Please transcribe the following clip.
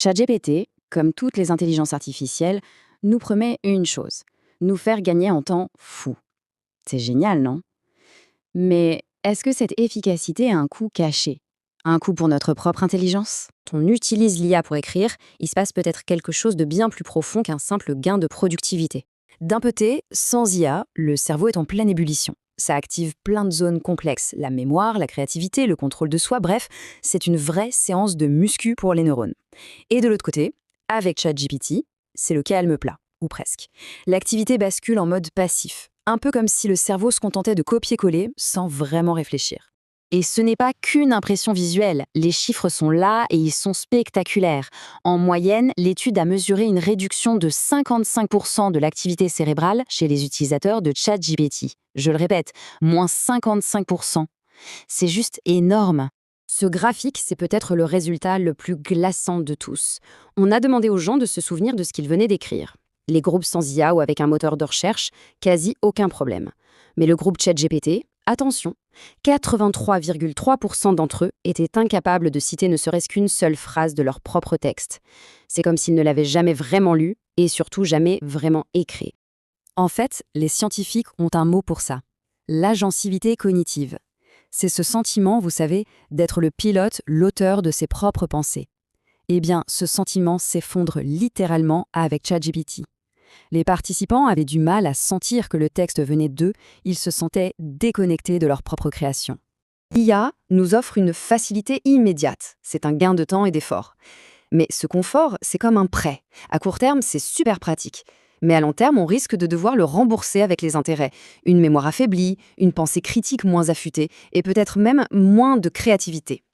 ChatGPT, comme toutes les intelligences artificielles, nous promet une chose, nous faire gagner en temps fou. C'est génial, non? Mais est-ce que cette efficacité a un coût caché? Un coût pour notre propre intelligence? On utilise l'IA pour écrire, il se passe peut-être quelque chose de bien plus profond qu'un simple gain de productivité. D'un côté, sans IA, le cerveau est en pleine ébullition. Ça active plein de zones complexes, la mémoire, la créativité, le contrôle de soi, bref, c'est une vraie séance de muscu pour les neurones. Et de l'autre côté, avec ChatGPT, c'est le calme plat, ou presque. L'activité bascule en mode passif, un peu comme si le cerveau se contentait de copier-coller sans vraiment réfléchir. Et ce n'est pas qu'une impression visuelle, les chiffres sont là et ils sont spectaculaires. En moyenne, l'étude a mesuré une réduction de 55% de l'activité cérébrale chez les utilisateurs de ChatGPT. Je le répète, moins 55%. C'est juste énorme. Ce graphique, c'est peut-être le résultat le plus glaçant de tous. On a demandé aux gens de se souvenir de ce qu'ils venaient d'écrire. Les groupes sans IA ou avec un moteur de recherche, quasi aucun problème. Mais le groupe ChatGPT, attention, 83,3% d'entre eux étaient incapables de citer ne serait-ce qu'une seule phrase de leur propre texte. C'est comme s'ils ne l'avaient jamais vraiment lu et surtout jamais vraiment écrit. En fait, les scientifiques ont un mot pour ça. L'agencivité cognitive. C'est ce sentiment, vous savez, d'être le pilote, l'auteur de ses propres pensées. Eh bien, ce sentiment s'effondre littéralement avec ChatGPT. Les participants avaient du mal à sentir que le texte venait d'eux, ils se sentaient déconnectés de leur propre création. L'IA nous offre une facilité immédiate. C'est un gain de temps et d'effort. Mais ce confort, c'est comme un prêt. À court terme, c'est super pratique. Mais à long terme, on risque de devoir le rembourser avec les intérêts. Une mémoire affaiblie, une pensée critique moins affûtée et peut-être même moins de créativité.